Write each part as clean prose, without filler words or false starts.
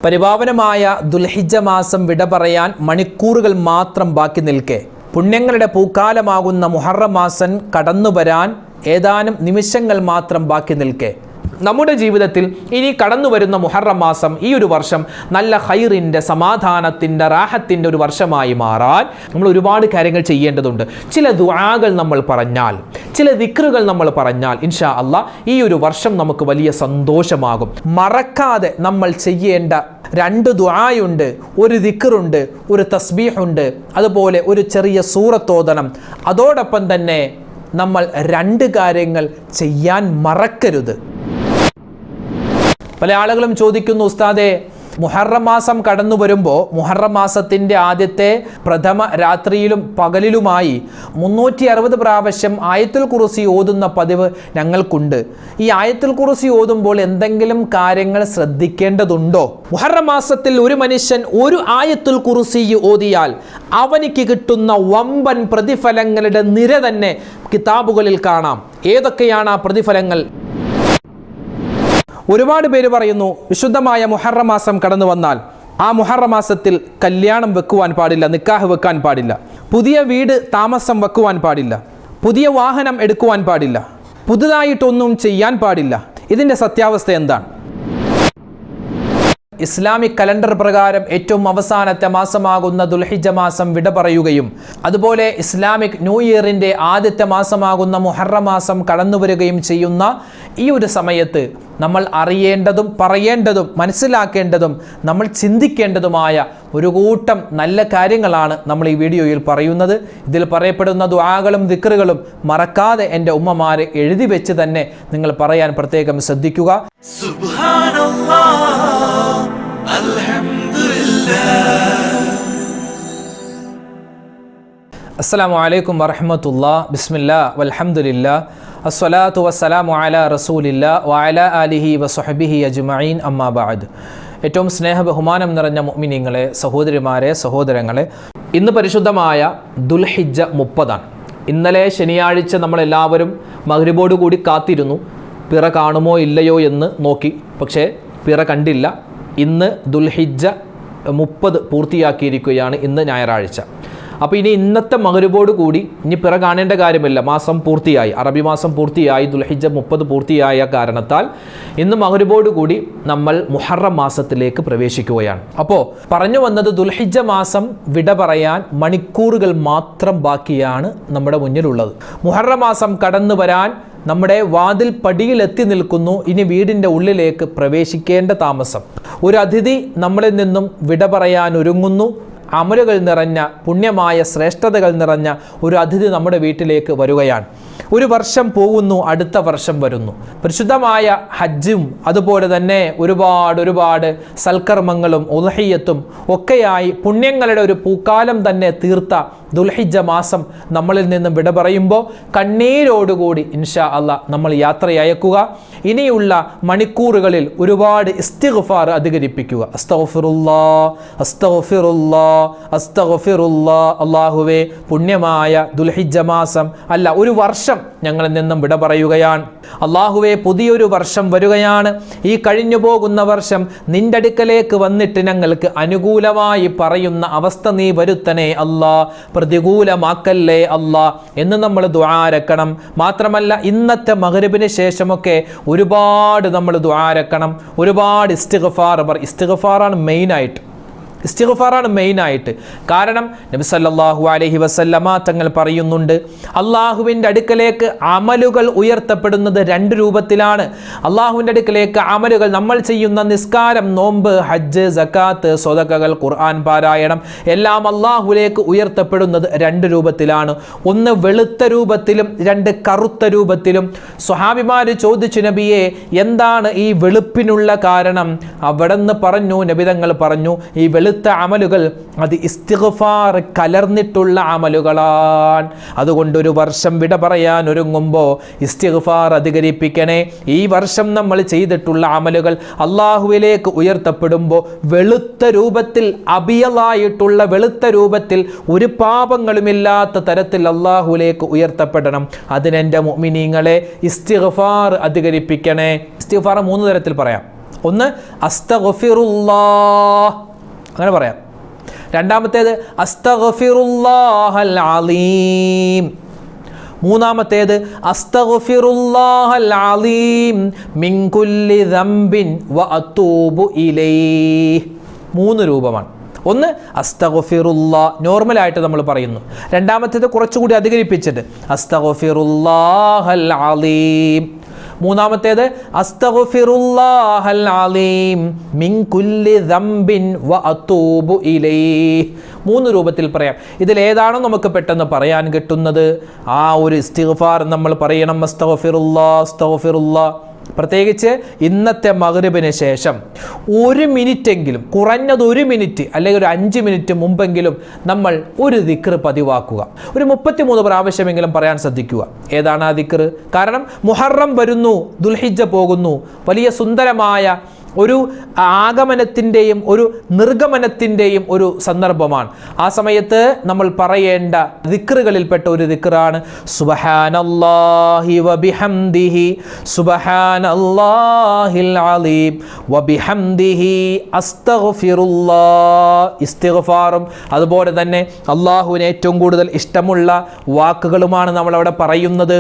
പരിപാവനമായ ദുൽഹിജ്ജ മാസം വിട പറയാൻ മണിക്കൂറുകൾ മാത്രം ബാക്കി നിൽക്കെ പുണ്യങ്ങളുടെ പൂക്കാലമാകുന്ന മുഹറം മാസം കടന്നു വരാൻ ഏതാനും നിമിഷങ്ങൾ മാത്രം ബാക്കി നിൽക്കെ നമ്മുടെ ജീവിതത്തിൽ ഇനി കടന്നു വരുന്ന മുഹറം മാസം ഈ ഒരു വർഷം നല്ല ഖൈറിൻ്റെ, സമാധാനത്തിൻ്റെ, റാഹത്തിൻ്റെ ഒരു വർഷമായി മാറാൻ നമ്മൾ ഒരുപാട് കാര്യങ്ങൾ ചെയ്യേണ്ടതുണ്ട്. ചില ദുആകൾ നമ്മൾ പറഞ്ഞാൽ, ചില ദിക്റുകൾ നമ്മൾ പറഞ്ഞാൽ ഇൻഷാ അല്ലാഹ് ഈ ഒരു വർഷം നമുക്ക് വലിയ സന്തോഷമാകും. മറക്കാതെ നമ്മൾ ചെയ്യേണ്ട 2 ദുആയുണ്ട്, ഒരു ദിക്റുണ്ട്, ഒരു തസ്ബീഹുണ്ട്, അതുപോലെ ഒരു ചെറിയ സൂറത്തോദനം. അതോടൊപ്പം തന്നെ നമ്മൾ 2 കാര്യങ്ങൾ ചെയ്യാൻ മറക്കരുത്. പല ആളുകളും ചോദിക്കുന്നു, ഉസ്താദേ, മുഹറം മാസം കടന്നു വരുമ്പോൾ മുഹറം മാസത്തിൻ്റെ ആദ്യത്തെ പ്രഥമ രാത്രിയിലും പകലിലുമായി 360 പ്രാവശ്യം ആയത്തുൽ കുർസി ഓതുന്ന പതിവ് ഞങ്ങൾക്കുണ്ട്. ഈ ആയത്തുൽ കുർസി ഓതുമ്പോൾ എന്തെങ്കിലും കാര്യങ്ങൾ ശ്രദ്ധിക്കേണ്ടതുണ്ടോ? മുഹറം മാസത്തിൽ ഒരു മനുഷ്യൻ ഒരു ആയത്തുൽ കുർസി ഓതിയാൽ അവനിക്ക് കിട്ടുന്ന വമ്പൻ പ്രതിഫലങ്ങളുടെ നിര തന്നെ കിതാബുകളിൽ കാണാം. ഏതൊക്കെയാണ് ആ പ്രതിഫലങ്ങൾ? ഒരുപാട് പേര് പറയുന്നു, വിശുദ്ധമായ മുഹറം മാസം കടന്നു വന്നാൽ ആ മുഹറം മാസത്തിൽ കല്യാണം വെക്കുവാൻ പാടില്ല, നിക്കാഹ് വെക്കാൻ പാടില്ല, പുതിയ വീട് താമസം വെക്കുവാൻ പാടില്ല, പുതിയ വാഹനം എടുക്കുവാൻ പാടില്ല, പുതുതായിട്ടൊന്നും ചെയ്യാൻ പാടില്ല. ഇതിൻ്റെ സത്യാവസ്ഥ എന്താണ്? ഇസ്ലാമിക് കലണ്ടർ പ്രകാരം ഏറ്റവും അവസാനത്തെ മാസമാകുന്ന ദുൽഹിജ്ജ മാസം വിട പറയുകയും അതുപോലെ ഇസ്ലാമിക് ന്യൂ ഇയറിൻ്റെ ആദ്യത്തെ മാസമാകുന്ന മുഹറം മാസം കടന്നു വരികയും ചെയ്യുന്ന ഈ ഒരു സമയത്ത് നമ്മൾ അറിയേണ്ടതും പറയേണ്ടതും മനസ്സിലാക്കേണ്ടതും നമ്മൾ ചിന്തിക്കേണ്ടതുമായ ഒരു കൂട്ടം നല്ല കാര്യങ്ങളാണ് നമ്മൾ ഈ വീഡിയോയിൽ പറയുന്നത്. ഇതിൽ പറയപ്പെടുന്ന ദുആകളും ദിക്റുകളും മറക്കാതെ എൻ്റെ ഉമ്മമാരെ എഴുതി വെച്ച് തന്നെ നിങ്ങൾ പറയാൻ പ്രത്യേകം ശ്രദ്ധിക്കുക. അസ്സലാമു അലൈക്കും വറഹ്മത്തുള്ളാഹി. ബിസ്മില്ലാഹ് വൽഹംദുലില്ലാഹ് അസ്സലാത്തു വസ്സലാമു അലാ റസൂലില്ലാഹ് വഅലാ ആലിഹി വസ്വഹ്ബിഹി അജ്മഈൻ. അമ്മാ ബഅദ്. ഏറ്റവും സ്നേഹ ബഹുമാനം നിറഞ്ഞ മുഅ്മിനീങ്ങളെ, സഹോദരിമാരെ, സഹോദരങ്ങളെ, ഇന്ന് പരിശുദ്ധമായ ദുൽഹിജ്ജ 30 ഇന്നലെ ശനിയാഴ്ച നമ്മളെല്ലാവരും മഗ്രിബോട് കൂടി കാത്തിരുന്നു, പിറ കാണുമോ ഇല്ലയോ എന്ന് നോക്കി. പക്ഷേ പിറ കണ്ടില്ല. ഇന്ന് ദുൽഹിജ്ജ 30 പൂർത്തിയാക്കിയിരിക്കുകയാണ്. ഇന്ന് ഞായറാഴ്ച. അപ്പോൾ ഇനി ഇന്നത്തെ മഗ്രിബോട് കൂടി ഇനി പിറ കാണേണ്ട കാര്യമില്ല. മാസം പൂർത്തിയായി, അറബി മാസം പൂർത്തിയായി, ദുൽഹിജ്ജ 30 പൂർത്തിയായ കാരണത്താൽ ഇന്ന് മഗ്രിബോട് കൂടി നമ്മൾ മുഹറം മാസത്തിലേക്ക് പ്രവേശിക്കുകയാണ്. അപ്പോൾ പറഞ്ഞു വന്നത്, ദുൽഹിജ്ജ മാസം വിട പറയാൻ മണിക്കൂറുകൾ മാത്രം ബാക്കിയാണ് നമ്മുടെ മുന്നിലുള്ളത്. മുഹറം മാസം കടന്നു വരാൻ നമ്മുടെ വാതിൽ പടിയിലെത്തി നിൽക്കുന്നു. ഇനി വീടിൻ്റെ ഉള്ളിലേക്ക് പ്രവേശിക്കേണ്ട താമസം. ഒരു അതിഥി നമ്മളിൽ നിന്നും വിട പറയാൻ ഒരുങ്ങുന്നു. അമലുകൾ നിറഞ്ഞ, പുണ്യമായ ശ്രേഷ്ഠതകൾ നിറഞ്ഞ ഒരു അതിഥി നമ്മുടെ വീട്ടിലേക്ക് വരികയാണ്. ഒരു വർഷം പോകുന്നു, അടുത്ത വർഷം വരുന്നു. പരിശുദ്ധമായ ഹജ്ജും അതുപോലെ തന്നെ ഒരുപാട് സൽക്കർമ്മങ്ങളും ഉദ്ഹിയ്യത്തും ഒക്കെയായി പുണ്യങ്ങളുടെ ഒരു പൂക്കാലം തന്നെ തീർത്ത ദുൽഹിജ്ജ മാസം നമ്മളിൽ നിന്നും വിട പറയുമ്പോൾ കണ്ണീരോടുകൂടി ഇൻഷാ അല്ലാഹ് നമ്മൾ യാത്രയയക്കുക. ഇനിയുള്ള മണിക്കൂറുകളിൽ ഒരുപാട് ഇസ്തിഗ്ഫാർ അധികരിപ്പിക്കുക. അസ്തഗ്ഫിറുല്ലാഹ്, അസ്തഗ്ഫിറുല്ലാഹ്, അസ്തഗ്ഫിറുല്ലാഹ്. അല്ലാഹുവേ, പുണ്യമായ ദുൽഹിജ്ജ മാസം അല്ല, ഒരു വർഷം ഞങ്ങളിൽ നിന്നും വിട പറയുകയാണ്. അല്ലാഹുവേ, പുതിയൊരു വർഷം വരികയാണ്. ഈ കഴിഞ്ഞു പോകുന്ന വർഷം നിന്റെ അടുക്കലേക്ക് വന്നിട്ട് ഞങ്ങൾക്ക് അനുകൂലമായി പറയുന്ന അവസ്ഥ നീ വരുത്തണേ അല്ലാ, പ്രതികൂലമാക്കല്ലേ അല്ലാ എന്ന് നമ്മൾ ദുആരക്കണം. മാത്രമല്ല, ഇന്നത്തെ മഗ്രിബിന് ശേഷമൊക്കെ ഒരുപാട് നമ്മൾ ദുആരക്കണം. ഒരുപാട് ഇസ്തിഗ്ഫാറാണ് മെയിനായിട്ട്. കാരണം നബി സല്ലല്ലാഹു അലൈഹി വസല്ലമ തങ്ങൾ പറയുന്നുണ്ട്, അള്ളാഹുവിൻ്റെ അടുക്കലേക്ക് അമലുകൾ ഉയർത്തപ്പെടുന്നത് 2 രൂപത്തിലാണ്. അള്ളാഹുവിൻ്റെ അടുക്കലേക്ക് അമലുകൾ, നമ്മൾ ചെയ്യുന്ന നിസ്കാരം, നോമ്പ്, ഹജ്ജ്, സക്കാത്ത്, സ്വതക്കകൾ, ഖുർആൻ പാരായണം എല്ലാം അള്ളാഹുവിലേക്ക് ഉയർത്തപ്പെടുന്നത് 2 രൂപത്തിലാണ്. ഒന്ന് വെളുത്ത രൂപത്തിലും 2 കറുത്ത രൂപത്തിലും. സ്വഹാബിമാർ ചോദിച്ചു, നബിയെ, എന്താണ് ഈ വെളുപ്പിനുള്ള കാരണം? അവിടെന്ന് പറഞ്ഞു, നബിതങ്ങൾ പറഞ്ഞു, ഈ വെളുത്ത അമലുകൾ അത് ഇസ്തിഗ്ഫാർ കലർന്നിട്ടുള്ള അമലുകളാണ്. അതുകൊണ്ട് ഒരു വർഷം വിട പറയാൻ ഒരുങ്ങുമ്പോൾ ഇസ്തിഗ്ഫാർ അധികരിപ്പിക്കണേ. ഈ വർഷം നമ്മൾ ചെയ്തിട്ടുള്ള അമലുകൾ അള്ളാഹുവിലേക്ക് ഉയർത്തപ്പെടുമ്പോൾ വെളുത്ത രൂപത്തിൽ, അബിയലായിട്ടുള്ള വെളുത്ത രൂപത്തിൽ, ഒരു പാപങ്ങളുമില്ലാത്ത തരത്തിൽ അള്ളാഹുവിലേക്ക് ഉയർത്തപ്പെടണം. അതിനെൻ്റെ മുഅ്മിനീങ്ങളെ ഇസ്തിഗ്ഫാർ അധികരിപ്പിക്കണേ. ഇസ്തിഗ്ഫാർ 3 തരത്തിൽ പറയാം. ഒന്ന് അസ്തഗ്ഫിറുല്ലാഹ്, അങ്ങനെ പറയാം. രണ്ടാമത്തേത് അസ്തഗ്ഫിറുല്ലാഹൽ അലീം. മൂന്നാമത്തേത് അസ്തഗ്ഫിറുല്ലാഹൽ അലീം മിൻ കുല്ലി ദംബിൻ വ അതൂബു ഇലൈഹി. 3 രൂപമാണ്. ഒന്ന് അസ്തഗ്ഫിറുല്ലാഹ്, നോർമലായിട്ട് നമ്മൾ പറയുന്നു. രണ്ടാമത്തേത് കുറച്ചുകൂടി അധികരിപ്പിച്ചിട്ട് അസ്തഗ്ഫിറുല്ലാഹൽ അലീം. മൂന്നാമത്തേത് അസ്തഗ്ഫിറുല്ലാഹൽ അലീം മിൻ കുല്ലി ദംബിൻ വ അതൂബു ഇലൈഹി. 3 രൂപത്തിൽ പറയാം. ഇതിലേതാണോ നമുക്ക് പെട്ടെന്ന് പറയാൻ കിട്ടുന്നത് ആ ഒരു ഇസ്തിഗ്ഫാർ നമ്മൾ പറയണം. അസ്തഗ്ഫിറുല്ലാഹ് അസ്തഗ്ഫിറുല്ലാഹ്. പ്രത്യേകിച്ച് ഇന്നത്തെ മഗ്രിബിന് ശേഷം 1 മിനിറ്റെങ്കിലും, കുറഞ്ഞത് 1 മിനിറ്റ് അല്ലെങ്കിൽ ഒരു 5 മിനിറ്റ് മുമ്പെങ്കിലും നമ്മൾ ഒരു ദിക്ർ പതിവാക്കുക. ഒരു 33 പ്രാവശ്യമെങ്കിലും പറയാൻ ശ്രദ്ധിക്കുക. ഏതാണ് ആ ദിക്ർ? കാരണം മുഹറം വരുന്നു, ദുൽഹിജ്ജ പോകുന്നു. വലിയ സുന്ദരമായ ഒരു ആഗമനത്തിൻ്റെയും ഒരു നിർഗമനത്തിൻ്റെയും ഒരു സന്ദർഭമാണ്. ആ സമയത്ത് നമ്മൾ പറയേണ്ട ദിക്റുകളിൽപ്പെട്ട ഒരു ദിക്റാണ് സുബ്ഹാനല്ലാഹി വബിഹംദിഹി സുബ്ഹാനല്ലാഹിൽ അലീം വബിഹംദിഹി അസ്തഗ്ഫിറുല്ലാഹ്. ഇസ്തിഗ്ഫാറും അതുപോലെ തന്നെ അള്ളാഹുവിന് ഏറ്റവും കൂടുതൽ ഇഷ്ടമുള്ള വാക്കുകളുമാണ് നമ്മളവിടെ പറയുന്നത്.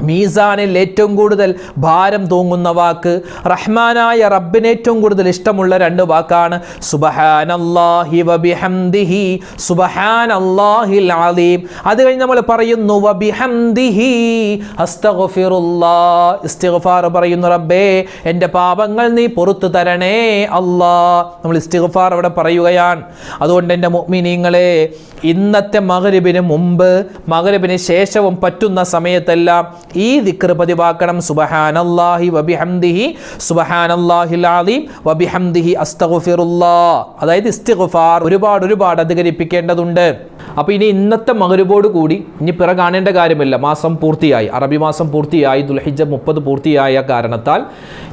മീസാനിൽ ഏറ്റവും കൂടുതൽ ഭാരം തൂങ്ങുന്ന വാക്ക്, റഹ്മാനായ റബ്ബിന് ഏറ്റവും കൂടുതൽ ഇഷ്ടമുള്ള 2 വാക്കാണ് സുബ്ഹാനല്ലാഹി വബിഹംദിഹി സുബ്ഹാനല്ലാഹിൽ അലീം. അത് കഴിഞ്ഞ് നമ്മൾ പറയുന്നു വബിഹംദിഹി അസ്തഗ്ഫിറുല്ലാഹ്. ഇസ്തിഗ്ഫാർ പറയുന്നു, റബ്ബേ എൻ്റെ പാപങ്ങൾ നീ പുറത്തു തരണേ അല്ലാഹ്. നമ്മൾ ഇസ്തിഗ്ഫാർ അവിടെ പറയുകയാണ്. അതുകൊണ്ട് എൻ്റെ മുഅ്മിനീങ്ങളെ, ഇന്നത്തെ മഗ്രിബിന് മുമ്പ് മഗ്രിബിന് ശേഷവും പറ്റുന്ന സമയത്തെല്ലാം ഈ ദിക്ർ പതിവാക്കണം. സുബ്ഹാനല്ലാഹി വബിഹംദിഹി സുബ്ഹാനല്ലാഹിൽ അലീം വബിഹംദിഹി അസ്തഗ്ഫിറുല്ലാഹ്. അതായത് ഇസ്തിഗ്ഫാർ ഒരുപാട് അധികരിപ്പിക്കേണ്ടതുണ്ട്. അപ്പോൾ ഇനി ഇന്നത്തെ മഗ്രിബോട് കൂടി ഇനി പിറ കാണേണ്ട കാര്യമില്ല. മാസം പൂർത്തിയായി, അറബി മാസം പൂർത്തിയായി, ദുൽഹിജ്ജ 30 പൂർത്തിയായ കാരണത്താൽ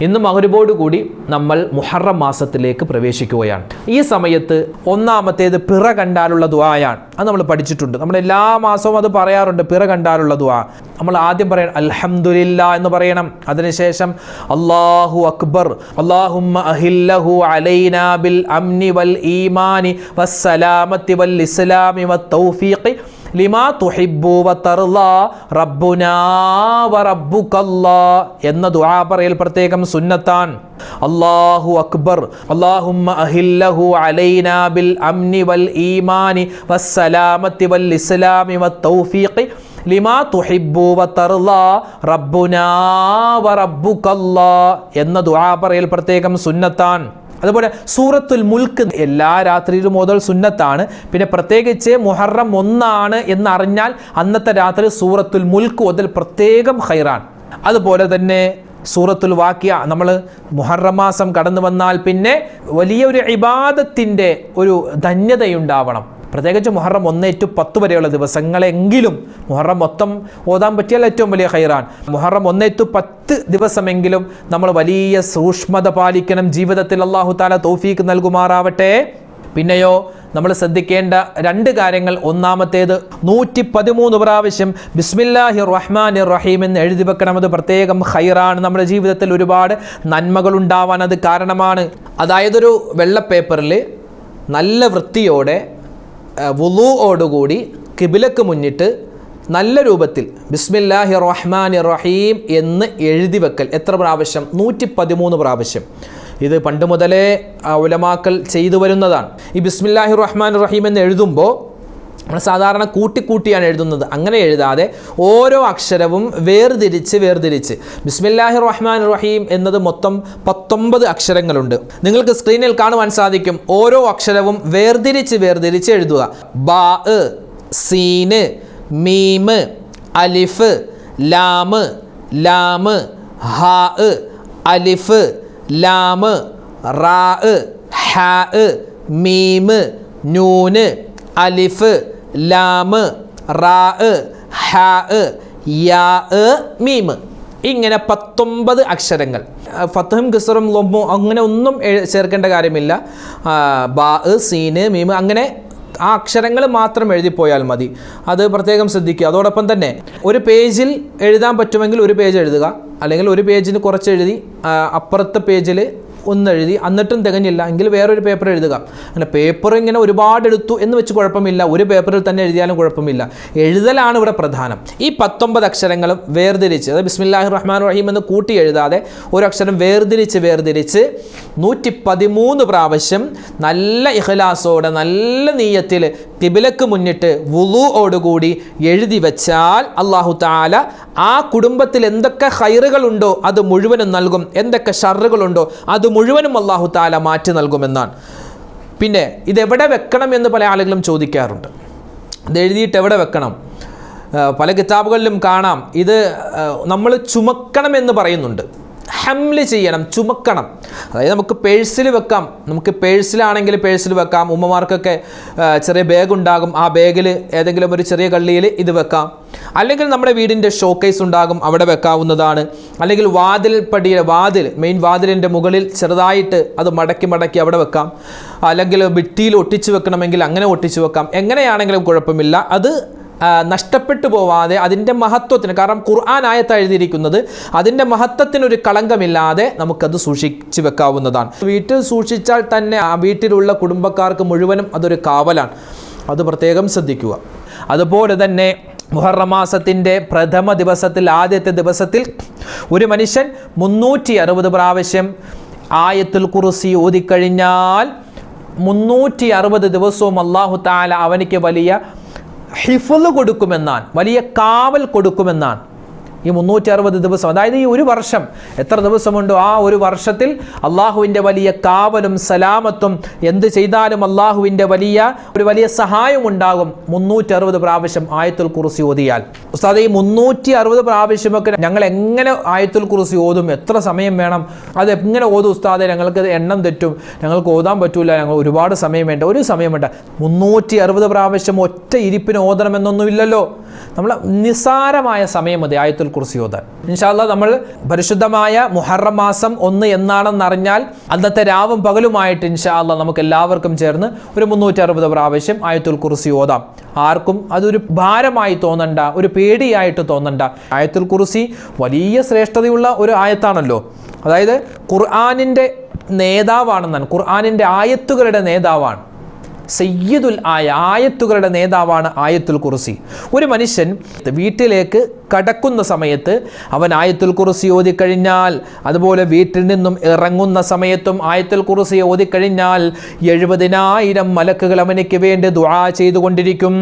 ഇന്ന് മഗ്രിബോട് കൂടി നമ്മൾ മുഹറം മാസത്തിലേക്ക് പ്രവേശിക്കുകയാണ്. ഈ സമയത്ത് ഒന്നാമത്തേത് പിറ കണ്ടാലുള്ള ദുആയാണ്. അത് നമ്മൾ പഠിച്ചിട്ടുണ്ട്. നമ്മൾ എല്ലാ മാസവും അത് പറയാറുണ്ട്. പിറ കണ്ടാലുള്ള ദുആ നമ്മൾ ആദ്യം പറയണം അൽഹംദുലില്ലാ എന്ന് പറയണം. അതിനുശേഷം അല്ലാഹു അക്ബർ അല്ലാഹുമ്മ അഹില്ലഹു അലൈനാ ബിൽ അംനി വൽ ഈമാനി വസ്സലാമത്തി വൽ ഇസ്ലാമി വത്തൗഫീഖി ലിമാ തുഹിബ്ബു വതർളാ റബ്ബുനാ വറബ്ബുകല്ലാ എന്ന ദുആ പറയൽ പ്രത്യേകം സുന്നത്താണ്. അല്ലാഹു അക്ബർ അല്ലാഹുമ്മ അഹില്ലഹു അലൈനാ ബിൽ അംനി വൽ ഈമാനി വസ്സലാമത്തി വൽ ഇസ്ലാമി വത്തൗഫീഖി ലിമാ തുഹിബ്ബു വതർളാ റബ്ബുനാ വറബ്ബുകല്ലാ എന്ന ദുആ പറയൽ പ്രത്യേകം സുന്നത്താണ്. അതുപോലെ സൂറത്തുൽ മുൽക്ക് എല്ലാ രാത്രിയിലും ഓതൽ സുന്നത്താണ്. പിന്നെ പ്രത്യേകിച്ച് മുഹറം 1 എന്നറിഞ്ഞാൽ അന്നത്തെ രാത്രി സൂറത്തുൽ മുൽക്ക് ഓതൽ പ്രത്യേകം ഖൈറാൻ. അതുപോലെ തന്നെ സൂറത്തുൽ വാഖിയ, നമ്മൾ മുഹറം മാസം കടന്നു വന്നാൽ പിന്നെ വലിയൊരു ഇബാദത്തിൻ്റെ ഒരു ധന്യതയുണ്ടാവണം. പ്രത്യേകിച്ച് മുഹറം 1 to 10 വരെയുള്ള ദിവസങ്ങളെങ്കിലും മുഹറം മൊത്തം ഓതാൻ പറ്റിയാൽ ഏറ്റവും വലിയ ഖൈറാൻ. മുഹറം 1 to 10 ദിവസമെങ്കിലും നമ്മൾ വലിയ സൂക്ഷ്മത പാലിക്കണം. ജീവിതത്തിൽ അല്ലാഹു തആല തൗഫീഖ് നൽകുമാറാവട്ടെ. പിന്നെയോ നമ്മൾ ശ്രദ്ധിക്കേണ്ട 2 കാര്യങ്ങൾ. ഒന്നാമത്തേത് 113 പ്രാവശ്യം ബിസ്മില്ലാഹിർ റഹ്മാനിർ റഹീം എന്ന് എഴുതി വെക്കണം. അത് പ്രത്യേകം ഖൈറാണ്. നമ്മുടെ ജീവിതത്തിൽ ഒരുപാട് നന്മകൾ ഉണ്ടാവാൻ അത് കാരണമാണ്. അതായത് ഒരു വെള്ള പേപ്പറിൽ നല്ല വൃത്തിയോടെ വുളൂഓടുകൂടി കിബിലക്ക് മുന്നിട്ട് നല്ല രൂപത്തിൽ ബിസ്മില്ലാഹിർ റഹ്മാനിർ റഹീം എന്ന് എഴുതി വെക്കൽ. എത്ര പ്രാവശ്യം? 113 പ്രാവശ്യം. ഇത് പണ്ട് മുതലേ ഉലമാക്കൾ ചെയ്തു വരുന്നതാണ്. ഈ ബിസ്മില്ലാഹിർ റഹ്മാനിർ റഹീം എന്ന് എഴുതുമ്പോൾ നമ്മൾ സാധാരണ കൂട്ടിയാണ് എഴുതുന്നത്. അങ്ങനെ എഴുതാതെ ഓരോ അക്ഷരവും വേർതിരിച്ച് ബിസ്മില്ലാഹിർ റഹ്മാനിർ റഹീം എന്നത് മൊത്തം 19 അക്ഷരങ്ങളുണ്ട്. നിങ്ങൾക്ക് സ്ക്രീനിൽ കാണുവാൻ സാധിക്കും. ഓരോ അക്ഷരവും വേർതിരിച്ച് എഴുതുക. ബാ, സീന്, മീമ്, അലിഫ്, ലാമ്, ഹാ, അലിഫ്, ലാമ്, റാ, ഹാ, മീമ്, നൂന്, അലിഫ്, ലാമ്, റാ, ഹാ, യാ, മീമ്. ഇങ്ങനെ 19 അക്ഷരങ്ങൾ. ഫത്ഹും കിസ്റും ലൊമ്മും അങ്ങനെ ഒന്നും ചേർക്കേണ്ട കാര്യമില്ല. ബാ, സീന്, മീമ് അങ്ങനെ ആ അക്ഷരങ്ങൾ മാത്രം എഴുതിപ്പോയാൽ മതി. അത് പ്രത്യേകം ശ്രദ്ധിക്കുക. അതോടൊപ്പം തന്നെ ഒരു പേജിൽ എഴുതാൻ പറ്റുമെങ്കിൽ ഒരു പേജ് എഴുതുക. അല്ലെങ്കിൽ ഒരു പേജിന് കുറച്ച് എഴുതി അപ്പുറത്തെ പേജിൽ ഒന്നെഴുതി, എന്നിട്ടും തികഞ്ഞില്ല എങ്കിൽ വേറൊരു പേപ്പർ എഴുതുക. അങ്ങനെ പേപ്പർ ഇങ്ങനെ ഒരുപാട് എടുത്തു എന്ന് വെച്ച് കുഴപ്പമില്ല, ഒരു പേപ്പറിൽ തന്നെ എഴുതിയാലും കുഴപ്പമില്ല. എഴുതലാണ് ഇവിടെ പ്രധാനം. ഈ 19 അക്ഷരങ്ങളും വേർതിരിച്ച്, അതായത് ബിസ്മില്ലാഹിർ റഹ്മാനിർ റഹീം എന്ന് കൂട്ടി എഴുതാതെ ഒരു അക്ഷരം വേർതിരിച്ച് 113 പ്രാവശ്യം നല്ല ഇഖ്ലാസോടെ നല്ല നീയത്തിൽ ഖിബിലക്ക് മുന്നിട്ട് വുളൂഓടുകൂടി എഴുതി വെച്ചാൽ അല്ലാഹു തആല ആ കുടുംബത്തിൽ എന്തൊക്കെ ഖൈറുകളുണ്ടോ അത് മുഴുവനും നൽകും, എന്തൊക്കെ ഷർറുകളുണ്ടോ അത് മുഴുവനും അല്ലാഹു തആല മാറ്റി നൽകുമെന്നാണ്. പിന്നെ ഇതെവിടെ വെക്കണം എന്ന് പല ആളുകളും ചോദിക്കാറുണ്ട്. ഇത് എഴുതിയിട്ട് എവിടെ വെക്കണം? പല കിതാബുകളിലും കാണാം ഇത് നമ്മൾ ചുമക്കണം എന്ന് പറയുന്നുണ്ട്. ഹംല് ചെയ്യണം, ചുമക്കണം. അതായത് നമുക്ക് പേഴ്സിൽ വെക്കാം, നമുക്ക് പേഴ്സിലാണെങ്കിൽ പേഴ്സിൽ വെക്കാം. ഉമ്മമാർക്കൊക്കെ ചെറിയ ബാഗ് ഉണ്ടാകും, ആ ബാഗിൽ ഏതെങ്കിലും ഒരു ചെറിയ കള്ളിയിൽ ഇത് വെക്കാം. അല്ലെങ്കിൽ നമ്മുടെ വീടിൻ്റെ ഷോക്കേസ് ഉണ്ടാകും, അവിടെ വെക്കാവുന്നതാണ്. അല്ലെങ്കിൽ മെയിൻ വാതിലിൻ്റെ മുകളിൽ ചെറുതായിട്ട് അത് മടക്കി അവിടെ വെക്കാം. അല്ലെങ്കിൽ ഭിത്തിയിൽ ഒട്ടിച്ച് വെക്കണമെങ്കിൽ അങ്ങനെ ഒട്ടിച്ച് വെക്കാം. എങ്ങനെയാണെങ്കിലും കുഴപ്പമില്ല. അത് നഷ്ടപ്പെട്ടു പോവാതെ അതിൻ്റെ മഹത്വത്തിന്, കാരണം ഖുർആൻ ആയത്ത് എഴുതിയിരിക്കുന്നത്, അതിൻ്റെ മഹത്വത്തിനൊരു കളങ്കമില്ലാതെ നമുക്കത് സൂക്ഷിച്ച് വെക്കാവുന്നതാണ്. വീട്ടിൽ സൂക്ഷിച്ചാൽ തന്നെ ആ വീട്ടിലുള്ള കുടുംബക്കാർക്ക് മുഴുവനും അതൊരു കാവലാണ്. അത് പ്രത്യേകം ശ്രദ്ധിക്കുക. അതുപോലെ തന്നെ മുഹറം മാസത്തിൻ്റെ പ്രഥമ ദിവസത്തിൽ, ആദ്യത്തെ ദിവസത്തിൽ ഒരു മനുഷ്യൻ 360 പ്രാവശ്യം ആയത്തുൽ കുർസി ഓതിക്കഴിഞ്ഞാൽ 360 ദിവസവും അല്ലാഹു തആല അവനിക്ക് വലിയ ഹിഫ്ള് കൊടുക്കുമെന്നാണ്, വലിയ കാവൽ കൊടുക്കുമെന്നാണ്. ഈ 360 ദിവസം, അതായത് ഈ ഒരു വർഷം എത്ര ദിവസമുണ്ടോ ആ ഒരു വർഷത്തിൽ അള്ളാഹുവിൻ്റെ വലിയ കാവലും സലാമത്തും, എന്ത് ചെയ്താലും അള്ളാഹുവിൻ്റെ വലിയ സഹായം ഉണ്ടാകും 360 പ്രാവശ്യം ആയത്തുൽ കുർസി ഓതിയാൽ. ഉസ്താദേ, ഈ 360 പ്രാവശ്യമൊക്കെ ഞങ്ങൾ എങ്ങനെ ആയത്തുൽ കുർസി ഓതും? എത്ര സമയം വേണം? അത് എങ്ങനെ ഓതും ഉസ്താദേ? ഞങ്ങൾക്ക് എണ്ണം തെറ്റും, ഞങ്ങൾക്ക് ഓതാൻ പറ്റൂല, ഞങ്ങൾ ഒരുപാട് സമയം വേണ്ട. ഒരു സമയം വേണ്ട. 360 പ്രാവശ്യം ഒറ്റ ഇരിപ്പിന് ഓതണമെന്നൊന്നുമില്ലല്ലോ. നമ്മൾ നിസ്സാരമായ സമയം മതി ആയത്തുൽ കുർസി ഓതാൻ. ഇൻഷാ അല്ലാഹ് നമ്മൾ പരിശുദ്ധമായ മുഹറം മാസം 1 എന്നാണെന്നറിഞ്ഞാൽ അന്നത്തെ രാവും പകലുമായിട്ട് ഇൻഷാ അല്ലാഹ് നമുക്ക് എല്ലാവർക്കും ചേർന്ന് ഒരു 360 പ്രാവശ്യം ആയത്തുൽ കുർസി ഓതാം. ആർക്കും അതൊരു ഭാരമായി തോന്നണ്ട, ഒരു പേടിയായിട്ട് തോന്നണ്ട. ആയത്തുൽ കുർസി വലിയ ശ്രേഷ്ഠതയുള്ള ഒരു ആയത്താണല്ലോ. അതായത് ഖുർആനിൻ്റെ നേതാവാണെന്നാണ്, ഖുർആനിൻ്റെ ആയത്തുകളുടെ നേതാവാണ്, സയ്യിദുൽ ആയത്തുകളുടെ നേതാവാണ് ആയത്തുൽ കുർസി. ഒരു മനുഷ്യൻ വീട്ടിലേക്ക് കടക്കുന്ന സമയത്ത് അവൻ ആയത്തുൽ കുർസി ഓതിക്കഴിഞ്ഞാൽ, അതുപോലെ വീട്ടിൽ നിന്നും ഇറങ്ങുന്ന സമയത്തും ആയത്തുൽ കുർസി ഓതിക്കഴിഞ്ഞാൽ 70,000 മലക്കുകൾ അവനിക്ക് വേണ്ടി ദുആ ചെയ്തുകൊണ്ടിരിക്കും.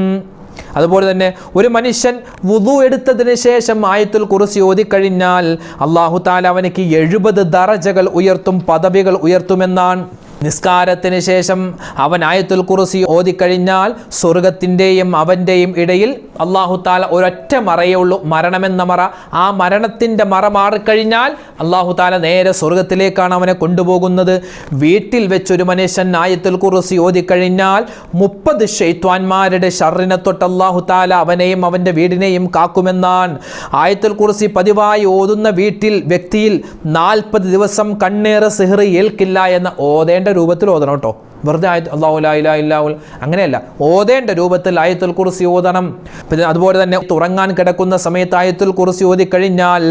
അതുപോലെ തന്നെ ഒരു മനുഷ്യൻ വുളു എടുത്തതിന് ശേഷം ആയത്തുൽ കുർസി ഓതിക്കഴിഞ്ഞാൽ അല്ലാഹു തആല അവനിക്ക് 70 ദറജകൾ ഉയർത്തും, പദവികൾ ഉയർത്തുമെന്നാണ്. നിസ്കാരത്തിന് ശേഷം അവൻ ആയത്തുൽ കുർസി ഓതിക്കഴിഞ്ഞാൽ സ്വർഗത്തിൻ്റെയും അവൻ്റെയും ഇടയിൽ അല്ലാഹു തആല ഒരൊറ്റ മറയേ ഉള്ളൂ, മരണമെന്ന മറ. ആ മരണത്തിൻ്റെ മറ മാറിക്കഴിഞ്ഞാൽ അല്ലാഹു തആല നേരെ സ്വർഗത്തിലേക്കാണ് അവനെ കൊണ്ടുപോകുന്നത്. വീട്ടിൽ വെച്ചൊരു മനുഷ്യൻ ആയത്തുൽ കുർസി ഓതിക്കഴിഞ്ഞാൽ 30 ശൈത്വാന്മാരുടെ ഷർറിനെ തൊട്ട് അല്ലാഹു തആല അവനെയും അവൻ്റെ വീടിനെയും കാക്കുമെന്നാണ്. ആയത്തുൽ കുർസി പതിവായി ഓതുന്ന വ്യക്തിയിൽ 40 ദിവസം കണ്ണേറ് സിഹ്ർ ഏൽക്കില്ല എന്ന ഓതേണ്ട രൂപത്തിൽ ഓതണം കേട്ടോ. വെറുതെ അല്ലാഹു ലാ ഇലാഹ ഇല്ലാഹു അങ്ങനെയല്ല, ഓതേണ്ട രൂപത്തിൽ ആയത്തുൽ കുർസി ഓതണം. പിന്നെ അതുപോലെ തന്നെ ഉറങ്ങാൻ കിടക്കുന്ന സമയത്ത് ആയത്തുൽ കുർസി ഓതിക്കഴിഞ്ഞാൽ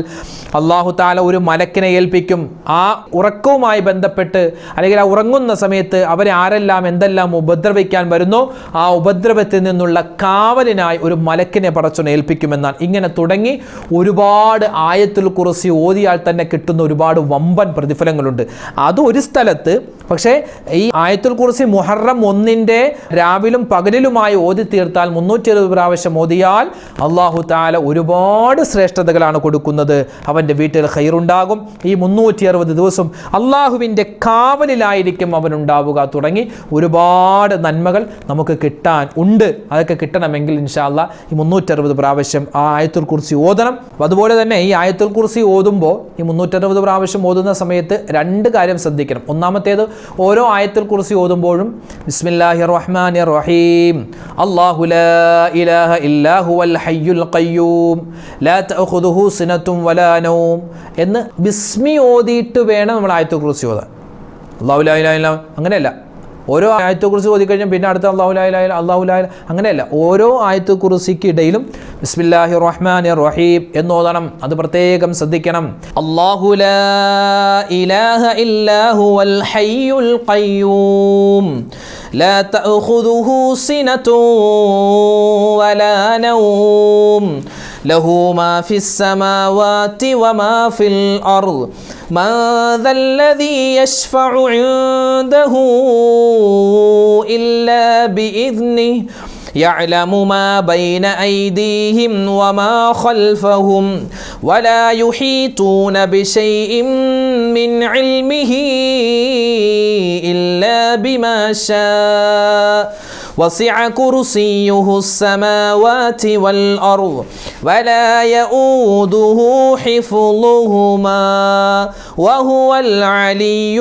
അല്ലാഹു തആല ഒരു മലക്കിനെ ഏൽപ്പിക്കും. ആ ഉറക്കവുമായി ബന്ധപ്പെട്ട്, അല്ലെങ്കിൽ ആ ഉറങ്ങുന്ന സമയത്ത് അവരെ ആരെല്ലാം എന്തെല്ലാം ഉപദ്രവിക്കാൻ വരുന്നോ ആ ഉപദ്രവത്തിൽ നിന്നുള്ള കാവലിനായി ഒരു മലക്കിനെ പടച്ചോൻ ഏൽപ്പിക്കുമെന്നാണ്. ഇങ്ങനെ തുടങ്ങി ഒരുപാട് ആയത്തുൽ കുർസി ഓതിയാൽ തന്നെ കിട്ടുന്ന ഒരുപാട് വമ്പൻ പ്രതിഫലങ്ങളുണ്ട്. അത് ഒരു സ്ഥലത്ത്. പക്ഷേ ഈ ആയത്തുൽ കുർസി മുഹറം 1 രാവിലും പകലിലുമായി ഓതി തീർത്താൽ 360 പ്രാവശ്യം ഓതിയാൽ അല്ലാഹു തആല ഒരുപാട് ശ്രേഷ്ഠതകളാണ് കൊടുക്കുന്നത്. അവൻ്റെ വീട്ടിൽ ഖൈറുണ്ടാകും. ഈ 360 ദിവസം അള്ളാഹുവിൻ്റെ കാവലിലായിരിക്കും അവനുണ്ടാവുക. തുടങ്ങി ഒരുപാട് നന്മകൾ നമുക്ക് കിട്ടാൻ ഉണ്ട്. അതൊക്കെ കിട്ടണമെങ്കിൽ ഇൻഷാ അല്ലാഹ് ഈ 360 പ്രാവശ്യം ആ ആയത്തുൽ കുർസി ഓതണം. അതുപോലെ തന്നെ ഈ ആയത്തുൽ കുർസി ഓതുമ്പോൾ, ഈ 360 പ്രാവശ്യം ഓതുന്ന സമയത്ത് 2 കാര്യം ശ്രദ്ധിക്കണം. ഒന്നാമത്തേത്, ഓരോ ആയത്തുൽ കുർസി ഓതുമ്പോഴും ബിസ്മില്ലാഹിർ റഹ്മാനിർ റഹീം അല്ലാഹു ലാ ഇലാഹ ഇല്ലാ ഹുവൽ ഹയ്യുൽ ഖയ്യൂം ലാ തഅഖുദുഹു സിനത്തും വലാ നൗം എന്ന് ബിസ്മി ഓതിയിട്ട് വേണം നമ്മൾ ആയത്തുൽ കുർസി ഓതാൻ. അല്ലാഹു ലാ ഇലാഹ ഇല്ലാ, അങ്ങനെയല്ല, ഓരോ ആയത്തുൽ കുർസി ഓതി കഴിഞ്ഞാൽ പിന്നെ അടുത്ത അല്ലാഹു ലാ ഇലാഹ ഇല്ല അല്ലാഹു ലാ ഇലാഹ അങ്ങനെയല്ല, ഓരോ ആയത്തുൽ കുർസിക്ക് ഇടയിലും ബിസ്മില്ലാഹിർ റഹ്മാനിർ റഹീം എന്നോദണം. അത് പ്രത്യേകം ശ്രദ്ധിക്കണം. അല്ലാഹു ലാ ഇലാഹ ഇല്ലാ ഹുവൽ ഹയ്യുൽ ഖയ്യൂം ലാ തഅഖുദുഹു സിനതുൻ വലാ നൗം ലഹു മാ ഫിസ് സമാവാതി വമാ ഫിൽ അർദ് മൻ ദല്ലദീ യശ്ഫഉ ഇൻദഹു ഇല്ലാ ബിഇذനിഹി يعلم ما بين أيديهم وما خلفهم ولا يحيطون بشيء من علمه إلا بما شاء وسع كرسيه السماوات والأرض ولا يؤوده حفظهما وهو العلي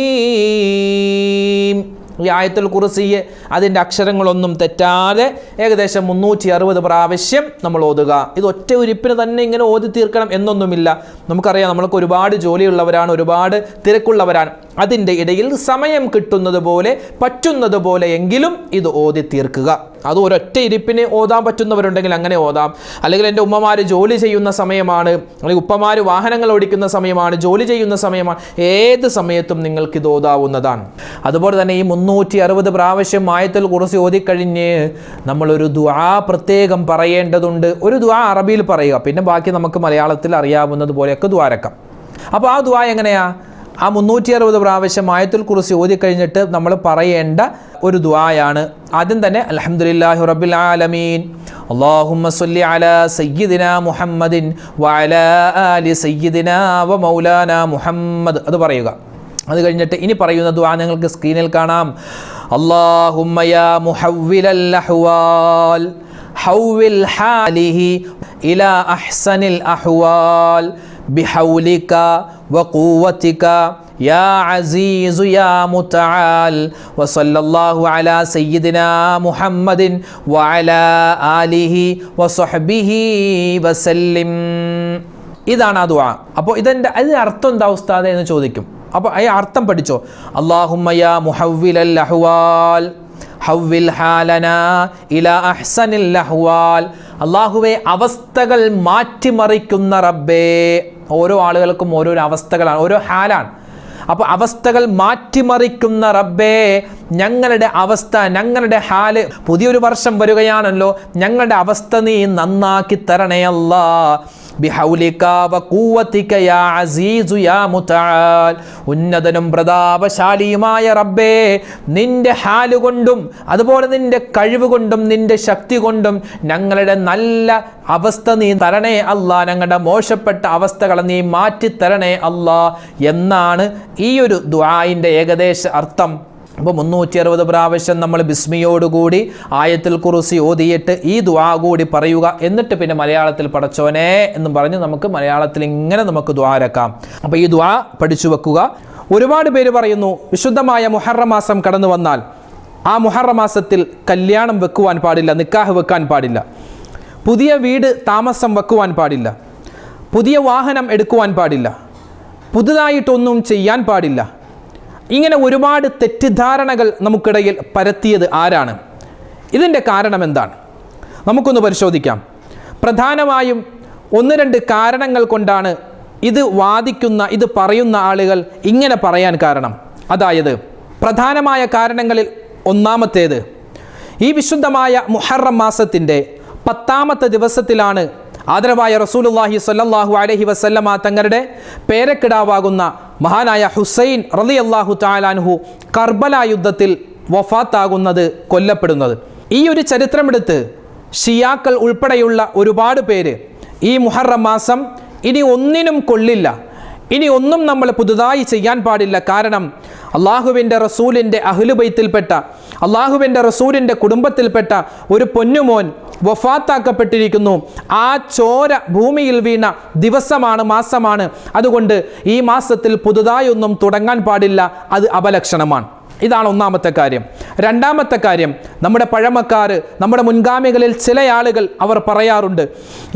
العظيم. ഈ ആയത്തുൽ കുർസിയെ അതിൻ്റെ അക്ഷരങ്ങളൊന്നും തെറ്റാതെ ഏകദേശം 360 പ്രാവശ്യം നമ്മൾ ഓതുക. ഇത് ഒറ്റ ഉരിപ്പിന് തന്നെ ഇങ്ങനെ ഓതി തീർക്കണം എന്നൊന്നുമില്ല. നമുക്കറിയാം, നമ്മൾക്ക് ഒരുപാട് ജോലിയുള്ളവരാണ്, ഒരുപാട് തിരക്കുള്ളവരാണ്. അതിൻ്റെ ഇടയിൽ സമയം കിട്ടുന്നത് പോലെ പറ്റുന്നത് പോലെ എങ്കിലും ഇത് ഓതി തീർക്കുക. അത് ഒരൊറ്റ ഇരിപ്പിന് ഓതാൻ പറ്റുന്നവരുണ്ടെങ്കിൽ അങ്ങനെ ഓതാം. അല്ലെങ്കിൽ എൻ്റെ ഉമ്മമാർ ജോലി ചെയ്യുന്ന സമയമാണ്, അല്ലെങ്കിൽ ഉപ്പമാർ വാഹനങ്ങൾ ഓടിക്കുന്ന സമയമാണ്, ജോലി ചെയ്യുന്ന സമയമാണ്, ഏത് സമയത്തും നിങ്ങൾക്ക് ഇത് ഓതാവുന്നതാണ്. അതുപോലെ തന്നെ ഈ 360 പ്രാവശ്യം ആയത്തുൽ കുർസി ഓതിക്കഴിഞ്ഞ് നമ്മളൊരു ദുആ പ്രത്യേകം പറയേണ്ടതുണ്ട്. ഒരു ദുആ അറബിയിൽ പറയുക, പിന്നെ ബാക്കി നമുക്ക് മലയാളത്തിൽ അറിയാവുന്നത് പോലെയൊക്കെ ദുആരക്കാം. അപ്പോൾ ആ ദുആ എങ്ങനെയാ? ആ 360 പ്രാവശ്യം ആയത്തുൽ കുർസി ഓതിക്കഴിഞ്ഞിട്ട് നമ്മൾ പറയേണ്ട ഒരു ദുആയാണ്. ആദ്യം തന്നെ അൽഹംദുലില്ലാഹി റബ്ബിൽ ആലമീൻ അല്ലാഹുമ്മ സ്വല്ലി അലാ സയ്യിദിനാ മുഹമ്മദിൻ വഅലാ ആലി സയ്യിദിനാ വ മൗലാനാ മുഹമ്മദ്. അത് പറയുക. അത് കഴിഞ്ഞിട്ട് ഇനി പറയുന്ന ദുആ നിങ്ങൾക്ക് സ്ക്രീനിൽ കാണാം. അല്ലാഹുമ്മ യാ മുഹവ്വിലൽ അഹ്വാൽ ഹവ്വിൽ ഹാലിഹി ഇലാ അഹ്സനിൽ അഹ്വാൽ ബിഹൗലിക വഖുവതിക യാ അസീസു യാ മുതആൽ വസല്ലല്ലാഹു അലാ സയ്യിദിനാ മുഹമ്മദിൻ വഅലാ ആലിഹി വസഹ്ബിഹി വസല്ലിം. ഇതാണ് ആ ദുആ. അപ്പോൾ ഇതിൻ്റെ അർത്ഥം എന്താ ഉസ്താദേ എന്ന് ചോദിക്കും. അപ്പോൾ ഈ അർത്ഥം പഠിച്ചോ. അല്ലാഹുമ്മ യാ മുഹവ്വിലൽ അഹ്വാൽ ഹവ്വിൽ ഹാലനാ ഇലാ അഹ്സനിൽ അഹ്വാൽ. അല്ലാഹുവേ, അവസ്ഥകൾ മാറ്റിമറിക്കുന്ന റബ്ബേ. ഓരോ ആളുകൾക്കും ഓരോരോ അവസ്ഥകളാണ്, ഓരോ ഹാലാണ്. അപ്പോൾ അവസ്ഥകൾ മാറ്റിമറിക്കുന്ന റബ്ബേ, ഞങ്ങളുടെ അവസ്ഥ, ഞങ്ങളുടെ ഹാല്, പുതിയൊരു വർഷം വരികയാണല്ലോ, ഞങ്ങളുടെ അവസ്ഥ നീ നന്നാക്കി തരണേ അല്ലാ. ബിഹൗലിക വഖുവതിക യാ അസീസു യാ മുതആൽ. ഉന്നതനും പ്രതാപശാലിയുമായ റബ്ബേ, നിന്റെ ഹാല് കൊണ്ടും അതുപോലെ നിന്റെ കഴിവ് കൊണ്ടും നിന്റെ ശക്തി കൊണ്ടും ഞങ്ങളുടെ നല്ല അവസ്ഥ നീ തരണേ അല്ലാ, ഞങ്ങളുടെ മോശപ്പെട്ട അവസ്ഥകളെ നീ മാറ്റി തരണേ അല്ലാ എന്നാണ് ഈ ഒരു ദുആഇൻ്റെ ഏകദേശ അർത്ഥം. അപ്പോൾ 360 പ്രാവശ്യം നമ്മൾ ബിസ്മിയോടുകൂടി ആയത്തുൽ കുർസി ഓതിയിട്ട് ഈ ദുആ കൂടി പറയുക. എന്നിട്ട് പിന്നെ മലയാളത്തിൽ പടച്ചോനെ എന്നും പറഞ്ഞ് നമുക്ക് മലയാളത്തിൽ ഇങ്ങനെ നമുക്ക് ദുആരക്കാം. അപ്പോൾ ഈ ദുആ പഠിച്ചു വെക്കുക. ഒരുപാട് പേര് പറയുന്നു, വിശുദ്ധമായ മുഹറം മാസം കടന്നു വന്നാൽ ആ മുഹറം മാസത്തിൽ കല്യാണം വെക്കുവാൻ പാടില്ല, നിക്കാഹ് വെക്കാൻ പാടില്ല, പുതിയ വീട് താമസം വെക്കുവാൻ പാടില്ല, പുതിയ വാഹനം എടുക്കുവാൻ പാടില്ല, പുതുതായിട്ടൊന്നും ചെയ്യാൻ പാടില്ല. ഇങ്ങനെ ഒരുപാട് തെറ്റിദ്ധാരണകൾ നമുക്കിടയിൽ പരത്തിയത് ആരാണ്? ഇതിൻ്റെ കാരണം എന്താണ്? നമുക്കൊന്ന് പരിശോധിക്കാം. പ്രധാനമായും 1-2 കാരണങ്ങൾ കൊണ്ടാണ് ഇത് വാദിക്കുന്ന, ഇത് പറയുന്ന ആളുകൾ ഇങ്ങനെ പറയാൻ കാരണം. അതായത് പ്രധാനമായ കാരണങ്ങളിൽ ഒന്നാമത്തേത്, ഈ വിശുദ്ധമായ മുഹറം മാസത്തിൻ്റെ 10ാമത്തെ ദിവസത്തിലാണ് ആദരവായ റസൂലുള്ളാഹി സ്വല്ലല്ലാഹു അലൈഹി വസല്ലമ തങ്ങളുടെ പേരക്കിടാവാകുന്ന മഹാനായ ഹുസൈൻ റളിയല്ലാഹു തആല അൻഹു കർബല യുദ്ധത്തിൽ വഫാത്താകുന്നത്, കൊല്ലപ്പെടുന്നത്. ഈ ഒരു ചരിത്രമെടുത്ത് ഷിയാക്കൾ ഉൾപ്പെടെയുള്ള ഒരുപാട് പേര് ഈ മുഹറം മാസം ഇനി ഒന്നിനും കൊള്ളില്ല, ഇനി ഒന്നും നമ്മൾ പുതുതായി ചെയ്യാൻ പാടില്ല, കാരണം അള്ളാഹുവിൻ്റെ റസൂലിൻ്റെ അഹ്ലുബൈത്തിൽപ്പെട്ട, അള്ളാഹുവിൻ്റെ റസൂലിൻ്റെ കുടുംബത്തിൽപ്പെട്ട ഒരു പൊന്നുമോൻ വഫാത്താക്കപ്പെട്ടിരിക്കുന്നു. ആ ചോര ഭൂമിയിൽ വീണ ദിവസമാണ്, മാസമാണ്. അതുകൊണ്ട് ഈ മാസത്തിൽ പുതുതായൊന്നും തുടങ്ങാൻ പാടില്ല, അത് അപലക്ഷണമാണ് ഇതാണ് ഒന്നാമത്തെ കാര്യം. രണ്ടാമത്തെ കാര്യം, നമ്മുടെ പഴമക്കാർ, നമ്മുടെ മുൻഗാമികളിൽ ചില ആളുകൾ അവർ പറയാറുണ്ട്,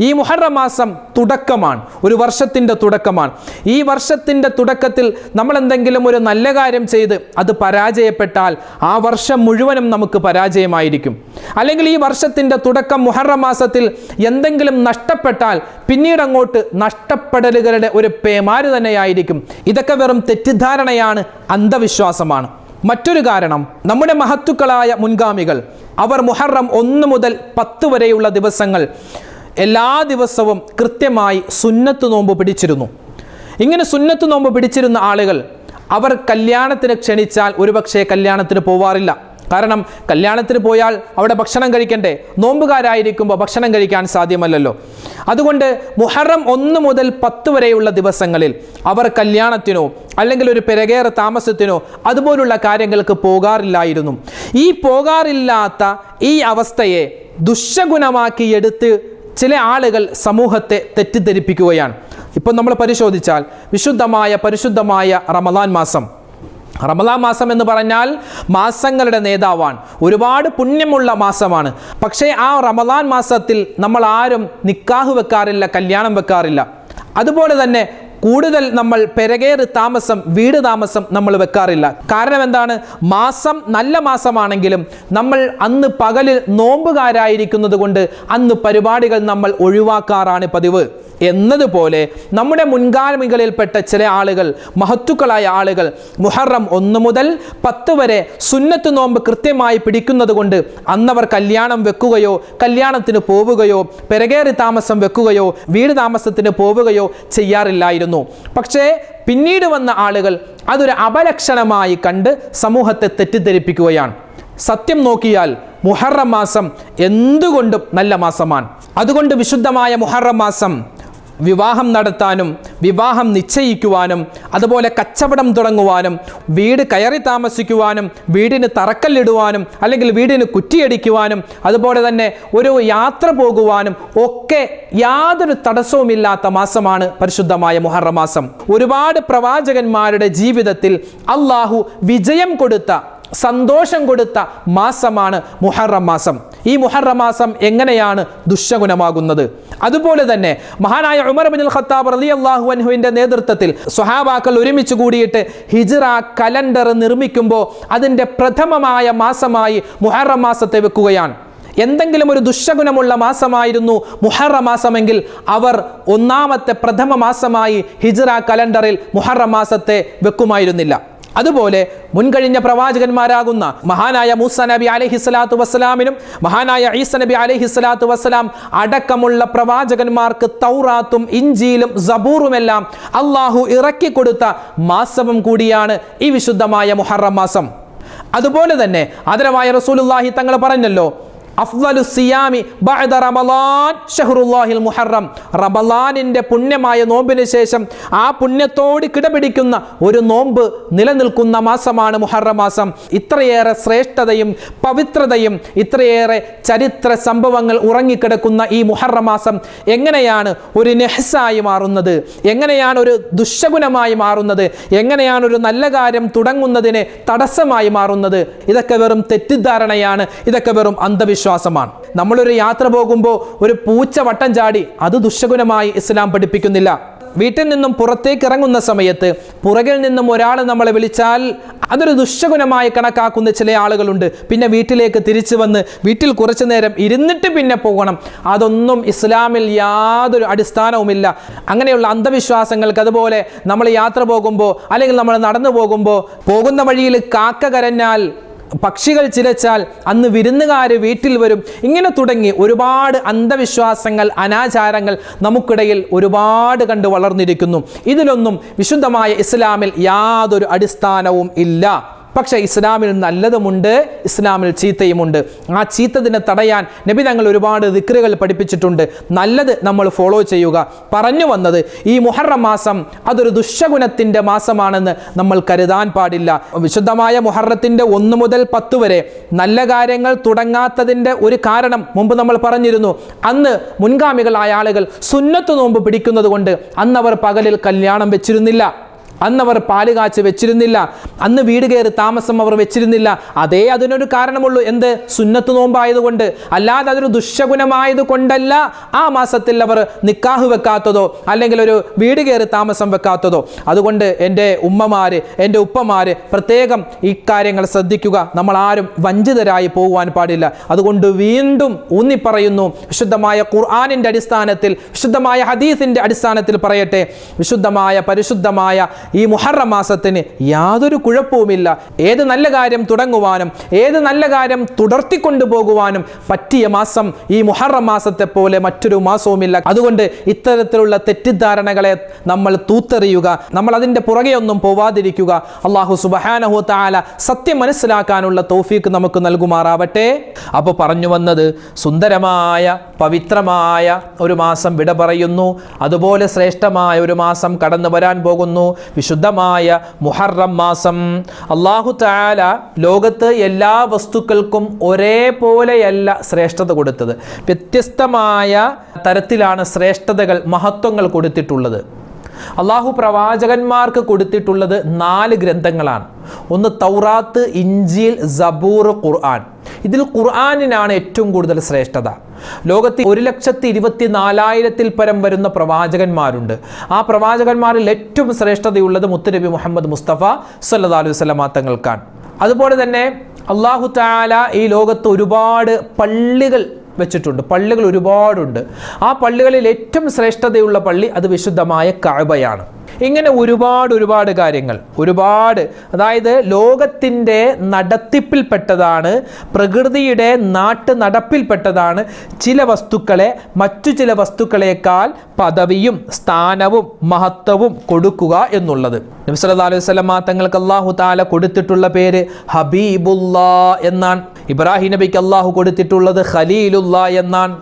ഈ മുഹറം മാസം തുടക്കമാണ്, ഒരു വർഷത്തിൻ്റെ തുടക്കമാണ്. ഈ വർഷത്തിൻ്റെ തുടക്കത്തിൽ നമ്മൾ എന്തെങ്കിലും ഒരു നല്ല കാര്യം ചെയ്ത് അത് പരാജയപ്പെട്ടാൽ ആ വർഷം മുഴുവനും നമുക്ക് പരാജയമായിരിക്കും. അല്ലെങ്കിൽ ഈ വർഷത്തിൻ്റെ തുടക്കം മുഹറം മാസത്തിൽ എന്തെങ്കിലും നഷ്ടപ്പെട്ടാൽ പിന്നീട് അങ്ങോട്ട് നഷ്ടപ്പെടലുകളുടെ ഒരു പേമാര് തന്നെയായിരിക്കും. ഇതൊക്കെ വെറും തെറ്റിദ്ധാരണയാണ്, അന്ധവിശ്വാസമാണ്. മറ്റൊരു കാരണം, നമ്മുടെ മഹത്തുക്കളായ മുൻഗാമികൾ അവർ മുഹറം 1 മുതൽ 10 വരെയുള്ള ദിവസങ്ങൾ എല്ലാ ദിവസവും കൃത്യമായി സുന്നത്ത് നോമ്പ് പിടിച്ചിരുന്നു. ഇങ്ങനെ സുന്നത്ത് നോമ്പ് പിടിച്ചിരുന്ന ആളുകൾ അവർ കല്യാണത്തിന് ക്ഷണിച്ചാൽ ഒരുപക്ഷെ കല്യാണത്തിന് പോവാറില്ല. കാരണം കല്യാണത്തിന് പോയാൽ അവിടെ ഭക്ഷണം കഴിക്കണ്ടേ, നോമ്പുകാരായിരിക്കുമ്പോൾ ഭക്ഷണം കഴിക്കാൻ സാധ്യമല്ലല്ലോ. അതുകൊണ്ട് മുഹറം 1 മുതൽ 10 വരെയുള്ള ദിവസങ്ങളിൽ അവർ കല്യാണത്തിനോ അല്ലെങ്കിൽ ഒരു പെരകേറെ താമസത്തിനോ അതുപോലുള്ള കാര്യങ്ങൾക്ക് പോകാറില്ലായിരുന്നു. ഈ പോകാറില്ലാത്ത ഈ അവസ്ഥയെ ദുശ്ശഗുണമാക്കിയെടുത്ത് ചില ആളുകൾ സമൂഹത്തെ തെറ്റിദ്ധരിപ്പിക്കുകയാണ്. ഇപ്പോൾ നമ്മൾ പരിശോധിച്ചാൽ പരിശുദ്ധമായ റമദാൻ മാസം എന്ന് പറഞ്ഞാൽ മാസങ്ങളുടെ നേതാവാണ്, ഒരുപാട് പുണ്യമുള്ള മാസമാണ്. പക്ഷേ ആ റമദാൻ മാസത്തിൽ നമ്മൾ ആരും നിക്കാഹ് വെക്കാറില്ല, കല്യാണം വെക്കാറില്ല. അതുപോലെ തന്നെ കൂടുതൽ നമ്മൾ പെരകേറ് താമസം, വീട് താമസം നമ്മൾ വെക്കാറില്ല. കാരണം എന്താണ്? മാസം നല്ല മാസമാണെങ്കിലും നമ്മൾ അന്ന് പകലിൽ നോമ്പുകാരായിരിക്കുന്നത് കൊണ്ട് അന്ന് പരിപാടികൾ നമ്മൾ ഒഴിവാക്കാറാണ് പതിവ്. എന്നതുപോലെ നമ്മുടെ മുൻഗാമികളിൽപ്പെട്ട ചില ആളുകൾ, മഹത്തുക്കളായ ആളുകൾ മുഹറം 1 മുതൽ 10 വരെ സുന്നത്ത് നോമ്പ് കൃത്യമായി പിടിക്കുന്നത് കൊണ്ട് അന്നവർ കല്യാണം വെക്കുകയോ കല്യാണത്തിന് പോവുകയോ പെരകേറി താമസം വെക്കുകയോ വീട് താമസത്തിന് പോവുകയോ ചെയ്യാറില്ലായിരുന്നു. പക്ഷേ പിന്നീട് വന്ന ആളുകൾ അതൊരു അപലക്ഷണമായി കണ്ട് സമൂഹത്തെ തെറ്റിദ്ധരിപ്പിക്കുകയാണ്. സത്യം നോക്കിയാൽ മുഹറം മാസം എന്തുകൊണ്ടും നല്ല മാസമാണ്. അതുകൊണ്ട് വിശുദ്ധമായ മുഹറം മാസം വിവാഹം നടത്താനും വിവാഹം നിശ്ചയിക്കുവാനും അതുപോലെ കച്ചവടം തുടങ്ങുവാനും വീട് കയറി താമസിക്കുവാനും വീടിന് തറക്കല്ലിടുവാനും അല്ലെങ്കിൽ വീടിന് കുറ്റിയടിക്കുവാനും അതുപോലെ തന്നെ ഒരു യാത്ര പോകുവാനും ഒക്കെ യാതൊരു തടസ്സവുമില്ലാത്ത മാസമാണ് പരിശുദ്ധമായ മുഹറം മാസം. ഒരുപാട് പ്രവാചകന്മാരുടെ ജീവിതത്തിൽ അള്ളാഹു വിജയം കൊടുത്ത, സന്തോഷം കൊടുത്ത മാസമാണ് മുഹറം മാസം. ഈ മുഹറം മാസം എങ്ങനെയാണ് ദുശ്ശഗുണമാകുന്നത്? അതുപോലെ തന്നെ മഹാനായ ഉമർ ഇബ്നുൽ ഖത്താബ് റളിയല്ലാഹു അൻഹുവിൻ്റെ നേതൃത്വത്തിൽ സ്വഹാബാക്കൾ ഒരുമിച്ച് കൂടിയിട്ട് ഹിജ്റ കലണ്ടർ നിർമ്മിക്കുമ്പോൾ അതിൻ്റെ പ്രഥമമായ മാസമായി മുഹറം മാസത്തെ വെക്കുകയാണ്. എന്തെങ്കിലും ഒരു ദുശ്ശഗുണമുള്ള മാസമായിരുന്നു മുഹറം മാസമെങ്കിൽ അവർ ഒന്നാമത്തെ പ്രഥമ മാസമായി ഹിജ്റ കലണ്ടറിൽ മുഹറം മാസത്തെ വെക്കുമായിരുന്നില്ല. അതുപോലെ മുൻകഴിഞ്ഞ പ്രവാചകന്മാരാകുന്ന മഹാനായ മൂസ നബി അലൈഹിസ്സലാത്തു വസ്സലാമിനും മഹാനായ ഈസ നബി അലൈഹിസ്സലാത്തു വസ്സലാം അടക്കമുള്ള പ്രവാചകന്മാർക്ക് തൗറാത്തും ഇഞ്ചീലും സബൂറുമെല്ലാം അള്ളാഹു ഇറക്കി കൊടുത്ത മാസവും കൂടിയാണ് ഈ വിശുദ്ധമായ മുഹറം മാസം. അതുപോലെ തന്നെ ആദരവായ റസൂലുള്ളാഹി തങ്ങൾ പറഞ്ഞല്ലോ, അഫ്ളലു സിയാമി ബഅദ റമളാൻ ഷഹ്റുല്ലാഹിൽ മുഹറം. റമളാനിൻ്റെ പുണ്യമായ നോമ്പിന് ശേഷം ആ പുണ്യത്തോട് കിടപിടിക്കുന്ന ഒരു നോമ്പ് നിലനിൽക്കുന്ന മാസമാണ് മുഹറം മാസം. ഇത്രയേറെ ശ്രേഷ്ഠതയും പവിത്രതയും ഇത്രയേറെ ചരിത്ര സംഭവങ്ങൾ ഉറങ്ങിക്കിടക്കുന്ന ഈ മുഹറം മാസം എങ്ങനെയാണ് ഒരു നെഹ്സായി മാറുന്നത്? എങ്ങനെയാണ് ഒരു ദുശ്ശഗുണമായി മാറുന്നത്? എങ്ങനെയാണ് ഒരു നല്ല കാര്യം തുടങ്ങുന്നതിന് തടസ്സമായി മാറുന്നത്? ഇതൊക്കെ വെറും തെറ്റിദ്ധാരണയാണ്, ഇതൊക്കെ വെറും അന്ധവിശ്വാസം. നമ്മളൊരു യാത്ര പോകുമ്പോൾ ഒരു പൂച്ച വട്ടം ചാടി, അത് ദുശ്ശഗുണമായി ഇസ്ലാം പഠിപ്പിക്കുന്നില്ല. വീട്ടിൽ നിന്നും പുറത്തേക്ക് ഇറങ്ങുന്ന സമയത്ത് പുറകിൽ നിന്നും ഒരാൾ നമ്മളെ വിളിച്ചാൽ അതൊരു ദുശ്ശഗുണമായി കണക്കാക്കുന്ന ചില ആളുകളുണ്ട്. പിന്നെ വീട്ടിലേക്ക് തിരിച്ചു വന്ന് വീട്ടിൽ കുറച്ചു നേരം ഇരുന്നിട്ട് പിന്നെ പോകണം. അതൊന്നും ഇസ്ലാമിൽ യാതൊരു അടിസ്ഥാനവുമില്ല. അങ്ങനെയുള്ള അന്ധവിശ്വാസങ്ങൾക്ക്, അതുപോലെ നമ്മൾ യാത്ര പോകുമ്പോൾ അല്ലെങ്കിൽ നമ്മൾ നടന്നു പോകുമ്പോൾ പോകുന്ന വഴിയിൽ കാക്ക കരഞ്ഞാൽ, പക്ഷികൾ ചിലച്ചാൽ അന്ന് വിരുന്നുകാർ വീട്ടിൽ വരും, ഇങ്ങനെ തുടങ്ങി ഒരുപാട് അന്ധവിശ്വാസങ്ങൾ, അനാചാരങ്ങൾ നമുക്കിടയിൽ ഒരുപാട് കണ്ട് വളർന്നിരിക്കുന്നു. ഇതിലൊന്നും വിശുദ്ധമായ ഇസ്ലാമിൽ യാതൊരു അടിസ്ഥാനവും ഇല്ല. പക്ഷേ ഇസ്ലാമിൽ നല്ലതുമുണ്ട്, ഇസ്ലാമിൽ ചീത്തയുമുണ്ട്. ആ ചീത്തതിനെ തടയാൻ നബി തങ്ങൾ ഒരുപാട് ദിക്റുകൾ പഠിപ്പിച്ചിട്ടുണ്ട്. നല്ലത് നമ്മൾ ഫോളോ ചെയ്യുക. പറഞ്ഞു വന്നത്, ഈ മുഹറം മാസം അതൊരു ദുശ്ശഗുണത്തിൻ്റെ മാസമാണെന്ന് നമ്മൾ കരുതാൻ പാടില്ല. വിശുദ്ധമായ മുഹറത്തിൻ്റെ 1 മുതൽ 10 വരെ നല്ല കാര്യങ്ങൾ തുടങ്ങാത്തതിൻ്റെ ഒരു കാരണം മുമ്പ് നമ്മൾ പറഞ്ഞിരുന്നു. അന്ന് മുൻഗാമികളായ ആളുകൾ സുന്നത്ത് നോമ്പ് പിടിക്കുന്നത് കൊണ്ട് അന്നവർ പകലിൽ കല്യാണം വെച്ചിരുന്നില്ല. അന്നവർ പാല് കാച്ച് വെച്ചിരുന്നില്ല, അന്ന് വീട് കയറി താമസം അവർ വെച്ചിരുന്നില്ല. അതിനൊരു കാരണമുള്ളൂ, എന്ത്? സുന്നത്ത് നോമ്പായതുകൊണ്ട്. അല്ലാതെ അതൊരു ദുശ്ശകുനമായത് കൊണ്ടല്ല ആ മാസത്തിൽ അവർ നിക്കാഹ് വെക്കാത്തതോ അല്ലെങ്കിൽ ഒരു വീട് കയറി താമസം വെക്കാത്തതോ. അതുകൊണ്ട് എൻ്റെ ഉമ്മമാര്, എൻ്റെ ഉപ്പമാര് പ്രത്യേകം ഈ കാര്യങ്ങൾ ശ്രദ്ധിക്കുക. നമ്മൾ ആരും വഞ്ചിതരായി പോകുവാൻ പാടില്ല. അതുകൊണ്ട് വീണ്ടും ഊന്നിപ്പറയുന്നു, വിശുദ്ധമായ ഖുർആനിൻ്റെ അടിസ്ഥാനത്തിൽ, വിശുദ്ധമായ ഹദീസിൻ്റെ അടിസ്ഥാനത്തിൽ പറയട്ടെ, വിശുദ്ധമായ പരിശുദ്ധമായ ഈ മുഹറം മാസത്തിന് യാതൊരു കുഴപ്പവുമില്ല. ഏത് നല്ല കാര്യം തുടങ്ങുവാനും ഏത് നല്ല കാര്യം തുടർത്തിക്കൊണ്ടുപോകുവാനും പറ്റിയ മാസം ഈ മുഹറം മാസത്തെ പോലെ മറ്റൊരു മാസവുമില്ല. അതുകൊണ്ട് ഇത്തരത്തിലുള്ള തെറ്റിദ്ധാരണകളെ നമ്മൾ തൂത്തെറിയുക, നമ്മൾ അതിൻ്റെ പുറകെ ഒന്നും പോവാതിരിക്കുക. അല്ലാഹു സുബ്ഹാനഹു വ തആല സത്യം മനസ്സിലാക്കാനുള്ള തൗഫീഖ് നമുക്ക് നൽകുമാറാവട്ടെ. അപ്പോൾ പറഞ്ഞു വന്നത്, സുന്ദരമായ പവിത്രമായ ഒരു മാസം വിട പറയുന്നു. അതുപോലെ ശ്രേഷ്ഠമായ ഒരു മാസം കടന്നു വരാൻ പോകുന്നു, വിശുദ്ധമായ മുഹറം മാസം. അല്ലാഹു തആല ലോകത്ത് എല്ലാ വസ്തുക്കൾക്കും ഒരേപോലെയല്ല ശ്രേഷ്ഠത കൊടുത്തത്. വ്യത്യസ്തമായ തരത്തിലാണ് ശ്രേഷ്ഠതകൾ, മഹത്വങ്ങൾ കൊടുത്തിട്ടുള്ളത്. അല്ലാഹു പ്രവാചകന്മാർക്ക് കൊടുത്തിട്ടുള്ളത് 4 ഗ്രന്ഥങ്ങളാണ്. ഒന്ന് തൗറാത്ത്, ഇഞ്ചീൽ, സബൂർ, ഖുർആൻ. ഇതിൽ ഖുർആനിനാണ് ഏറ്റവും കൂടുതൽ ശ്രേഷ്ഠത. ലോകത്ത് 1,24,000 പരം വരുന്ന പ്രവാചകന്മാരുണ്ട്. ആ പ്രവാചകന്മാരിൽ ഏറ്റവും ശ്രേഷ്ഠതയുള്ളത് മുത്തുനബി മുഹമ്മദ് മുസ്തഫ സല്ലല്ലാഹു അലൈഹി വസല്ലം തങ്ങൾക്കാണ്. അതുപോലെ തന്നെ അല്ലാഹു തആല ഈ ലോകത്ത് ഒരുപാട് പള്ളികൾ വെച്ചിട്ടുണ്ട്. പള്ളികൾ ഒരുപാടുണ്ട്. ആ പള്ളികളിൽ ഏറ്റവും ശ്രേഷ്ഠതയുള്ള പള്ളി അത് വിശുദ്ധമായ കഅബയാണ്. ഇങ്ങനെ ഒരുപാട് കാര്യങ്ങൾ, അതായത് ലോകത്തിൻ്റെ നടത്തിപ്പിൽപ്പെട്ടതാണ്, പ്രകൃതിയുടെ നാട്ടു നടപ്പിൽപ്പെട്ടതാണ് ചില വസ്തുക്കളെ മറ്റു ചില വസ്തുക്കളേക്കാൾ പദവിയും സ്ഥാനവും മഹത്വവും കൊടുക്കുക എന്നുള്ളത്. നബി സല്ലല്ലാഹു അലൈഹി വസല്ലം തങ്ങൾക്ക് അല്ലാഹു തആല കൊടുത്തിട്ടുള്ള പേര് ഹബീബുല്ലാഹ് എന്നാണ്. ഇബ്രാഹിം നബിക്ക് അല്ലാഹു കൊടുത്തിട്ടുള്ളത് ഖലീലുല്ലാഹ് എന്നാണ്.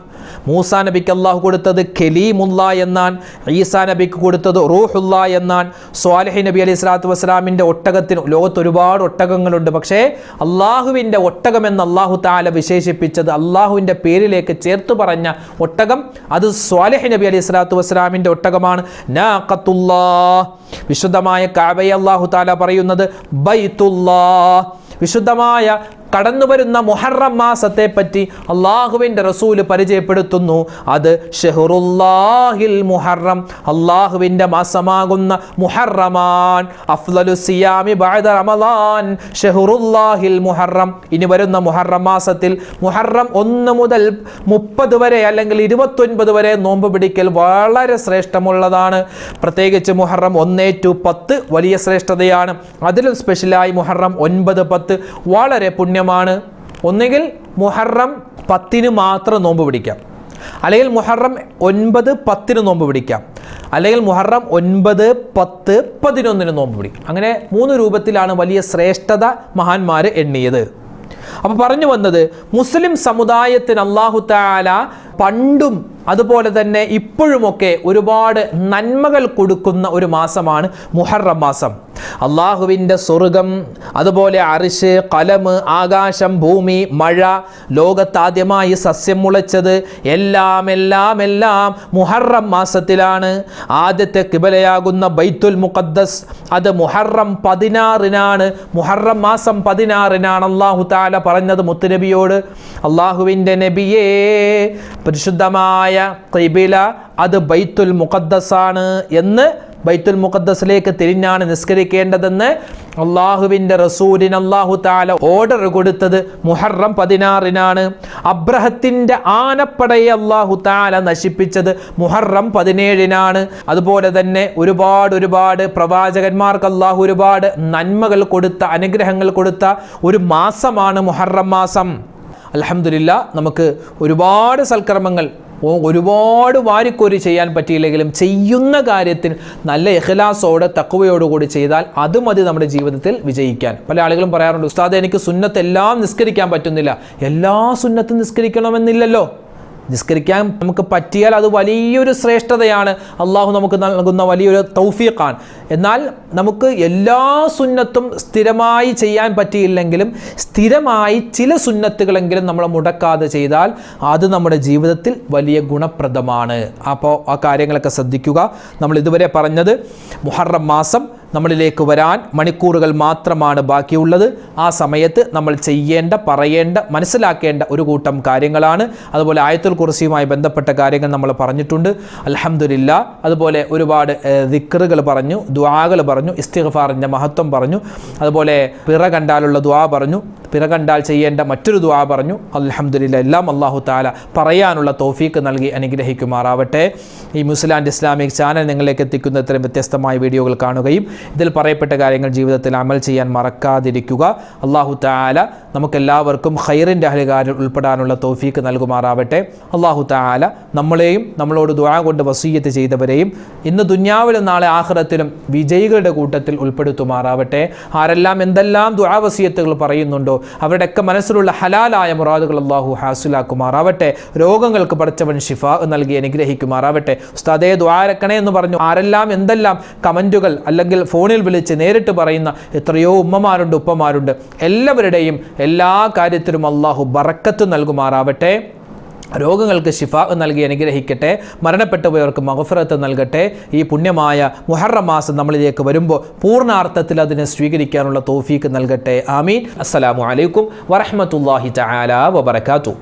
മൂസാ നബിക്ക് അല്ലാഹു കൊടുത്തത് കലീമുല്ലാ എന്നാണ്. ഈസാ നബിക്ക് കൊടുത്തത് റൂഹുല്ലാ എന്നാണ്. സ്വാലിഹ് നബി അലൈഹി സ്വലാത്തു വസ്സലാമിൻ്റെ ഒട്ടകത്തിന്, ലോകത്ത് ഒരുപാട് ഒട്ടകങ്ങളുണ്ട്, പക്ഷേ അള്ളാഹുവിൻ്റെ ഒട്ടകമെന്ന് അല്ലാഹു തആല വിശേഷിപ്പിച്ചത്, അള്ളാഹുവിൻ്റെ പേരിലേക്ക് ചേർത്ത് പറഞ്ഞ ഒട്ടകം, അത് സ്വാലിഹ് നബി അലൈഹി സ്വലാത്തു വസ്സലാമിൻ്റെ ഒട്ടകമാണ്. നാഖത്തുല്ലാഹ്. വിശുദ്ധമായ കഅബയെ അല്ലാഹു തആല പറയുന്നത് ബൈത്തുല്ലാഹ്. വിശുദ്ധമായ കടന്നുവരുന്ന മുഹറം മാസത്തെ പറ്റി അള്ളാഹുവിൻ്റെ റസൂല് പരിചയപ്പെടുത്തുന്നു. അത് ഷഹറുല്ലാഹിൽ മുഹറം, അള്ളാഹുവിൻ്റെ മാസമാകുന്ന മുഹറമാൻ. അഫ്ളലു സിയാമി ബഅദ റമളാൻ ഷഹറുല്ലാഹിൽ മുഹറം. ഇനി വരുന്ന മുഹറം മാസത്തിൽ മുഹറം 1 മുതൽ 30 വരെ അല്ലെങ്കിൽ 29 വരെ നോമ്പ് പിടിക്കൽ വളരെ ശ്രേഷ്ഠമുള്ളതാണ്. പ്രത്യേകിച്ച് മുഹറം 1 to 10 വലിയ ശ്രേഷ്ഠതയാണ്. അതിലും സ്പെഷ്യലായി മുഹറം 9, 10 വളരെ പുണ്യമാണ്. ഒന്നുകിൽ മുഹറം 10 മാത്രം നോമ്പ് പിടിക്കാം, അല്ലെങ്കിൽ മുഹറം 9, 10 നോമ്പ് പിടിക്കാം, അല്ലെങ്കിൽ മുഹറം 9, 10, 11 നോമ്പ് പിടിക്കും. അങ്ങനെ 3 രൂപത്തിലാണ് വലിയ ശ്രേഷ്ഠത മഹാന്മാർ എണ്ണിയത്. അപ്പോൾ പറഞ്ഞു വന്നത്, മുസ്ലിം സമുദായത്തിന് അല്ലാഹു തആല പണ്ടും അതുപോലെ തന്നെ ഇപ്പോഴുമൊക്കെ ഒരുപാട് നന്മകൾ കൊടുക്കുന്ന ഒരു മാസമാണ് മുഹറം മാസം. അള്ളാഹുവിൻ്റെ സ്വർഗം, അതുപോലെ അർശ്, ഖലം, ആകാശം, ഭൂമി, മഴ, ലോകത്താദ്യമായി സസ്യം മുളച്ചത് എല്ലാം മുഹറം മാസത്തിലാണ്. ആദ്യത്തെ ഖിബലയാകുന്ന ബൈത്തുൽ മുഖദ്ദസ് അത് മുഹറം 16-നാണ്. മുഹറം മാസം 16-നാണ് അല്ലാഹു തആല പറഞ്ഞത് മുത്തുനബിയോട്, അള്ളാഹുവിൻ്റെ നബിയേ, പരിശുദ്ധമായ ഖിബല അത് ബൈത്തുൽ മുഖദ്ദസാണ് എന്ന്, ബൈത്തുൽ മുഖദ്ദസിലേക്ക് തിരിഞ്ഞാണ് നിസ്കരിക്കേണ്ടതെന്ന് അള്ളാഹുവിൻ്റെ റസൂലിന് അല്ലാഹു തആല ഓർഡർ കൊടുത്തത് മുഹറം 16-നാണ്. അബ്രഹത്തിൻ്റെ ആനപ്പടയെ അല്ലാഹു തആല നശിപ്പിച്ചത് മുഹറം 17-നാണ്. അതുപോലെ തന്നെ ഒരുപാട് പ്രവാചകന്മാർക്ക് അല്ലാഹു ഒരുപാട് നന്മകൾ കൊടുത്ത, അനുഗ്രഹങ്ങൾ കൊടുത്ത ഒരു മാസമാണ് മുഹറം മാസം. അൽഹംദുലില്ലാ, നമുക്ക് ഒരുപാട് സൽക്കർമ്മങ്ങൾ ഒരുപാട് വാരിക്കോരി ചെയ്യാൻ പറ്റിയില്ലെങ്കിലും ചെയ്യുന്ന കാര്യത്തിൽ നല്ല ഇഖ്ലാസോടെ തഖ്വയോടുകൂടി ചെയ്താൽ അത് മതി നമ്മുടെ ജീവിതത്തിൽ വിജയിക്കാൻ. പല ആളുകളും പറയാറുണ്ട്, ഉസ്താദേ എനിക്ക് സുന്നത്ത് എല്ലാം നിസ്കരിക്കാൻ പറ്റുന്നില്ല. എല്ലാ സുന്നത്തും നിസ്കരിക്കണമെന്നില്ലല്ലോ. നിസ്കരിക്കാൻ നമുക്ക് പറ്റിയാൽ അത് വലിയൊരു ശ്രേഷ്ഠതയാണ്, അള്ളാഹു നമുക്ക് നൽകുന്ന വലിയൊരു തൗഫീഖാണ്. എന്നാൽ നമുക്ക് എല്ലാ സുന്നത്തും സ്ഥിരമായി ചെയ്യാൻ പറ്റിയില്ലെങ്കിലും സ്ഥിരമായി ചില സുന്നത്തുകളെങ്കിലും നമ്മൾ മുടക്കാതെ ചെയ്താൽ അത് നമ്മുടെ ജീവിതത്തിൽ വലിയ ഗുണപ്രദമാണ്. അപ്പോൾ ആ കാര്യങ്ങളൊക്കെ ശ്രദ്ധിക്കുക. നമ്മൾ ഇതുവരെ പറഞ്ഞത് മുഹറം മാസം നമ്മളിലേക്ക് വരാൻ മണിക്കൂറുകൾ മാത്രമാണ് ബാക്കിയുള്ളത്. ആ സമയത്ത് നമ്മൾ ചെയ്യേണ്ട, പറയേണ്ട, മനസ്സിലാക്കേണ്ട ഒരു കൂട്ടം കാര്യങ്ങളാണ്. അതുപോലെ ആയത്തുൽ കുർസിയുമായി ബന്ധപ്പെട്ട കാര്യങ്ങൾ നമ്മൾ പറഞ്ഞിട്ടുണ്ട്, അൽഹംദുലില്ലാ. അതുപോലെ ഒരുപാട് ദിക്റുകൾ പറഞ്ഞു, ദുആകൾ പറഞ്ഞു, ഇസ്തിഗ്ഫാറിൻ്റെ മഹത്വം പറഞ്ഞു, അതുപോലെ പിറ കണ്ടാലുള്ള ദുആ പറഞ്ഞു, പിറ കണ്ടാൽ ചെയ്യേണ്ട മറ്റൊരു ദുആ പറഞ്ഞു. അൽഹംദുലില്ലാ, എല്ലാം അല്ലാഹു തആല പറയാനുള്ള തൗഫീക്ക് നൽകി അനുഗ്രഹിക്കുമാറാവട്ടെ. ഈ ന്യൂസിലാൻഡ് ഇസ്ലാമിക് ചാനൽ നിങ്ങളിലേക്ക് എത്തിക്കുന്ന ഇത്തരം വ്യത്യസ്തമായ വീഡിയോകൾ കാണുകയും ഇതിൽ പറയപ്പെട്ട കാര്യങ്ങൾ ജീവിതത്തിൽ അമൽ ചെയ്യാൻ മറക്കാതിരിക്കുക. അല്ലാഹു തആല നമുക്കെല്ലാവർക്കും ഖൈറിൻ്റെ അഹ്ലുകാരിൽ ഉൾപ്പെടാനുള്ള തൗഫീക്ക് നൽകുമാറാവട്ടെ. അല്ലാഹു തആല നമ്മളെയും നമ്മളോട് ദുആ കൊണ്ട് വസിയ്യത്ത് ചെയ്തവരെയും ഇന്ന് ദുനിയാവിലും നാളെ ആഖിറത്തിലും വിജയികളുടെ കൂട്ടത്തിൽ ഉൾപ്പെടുത്തുമാറാവട്ടെ. ആരെല്ലാം എന്തെല്ലാം ദുആ വസിയ്യത്തുകൾ പറയുന്നുണ്ടോ അവരുടെയൊക്കെ മനസ്സിലുള്ള ഹലാലായ മുറാദുകൾ അല്ലാഹു ഹാസിലാക്കുമാറാവട്ടെ. രോഗങ്ങൾക്ക് പടച്ചവൻ ശിഫാ നൽകി അനുഗ്രഹിക്കുമാറാവട്ടെ. ഉസ്താദേ ദുആരക്കണേ എന്ന് പറഞ്ഞു ആരെല്ലാം എന്തെല്ലാം കമൻറ്റുകൾ അല്ലെങ്കിൽ ഫോണിൽ വിളിച്ച് നേരിട്ട് പറയുന്ന എത്രയോ ഉമ്മമാരുണ്ട്, ഉപ്പമാരുണ്ട്. എല്ലാവരുടെയും എല്ലാ കാര്യത്തിലും അല്ലാഹു ബറക്കത്ത് നൽകുമാറാവട്ടെ. രോഗങ്ങൾക്ക് ശിഫാ നൽകി അനുഗ്രഹിക്കട്ടെ. മരണപ്പെട്ടുപോയവർക്ക് മഗ്ഫിറത്ത് നൽകട്ടെ. ഈ പുണ്യമായ മുഹറം മാസം നമ്മളിലേക്ക് വരുമ്പോൾ പൂർണ്ണാർത്ഥത്തിൽ അതിനെ സ്വീകരിക്കാനുള്ള തൗഫീക്ക് നൽകട്ടെ. ആമീൻ. അസ്സലാമു അലൈക്കും വറഹ്മത്തുള്ളാഹി തആല വബറകാതുഹു.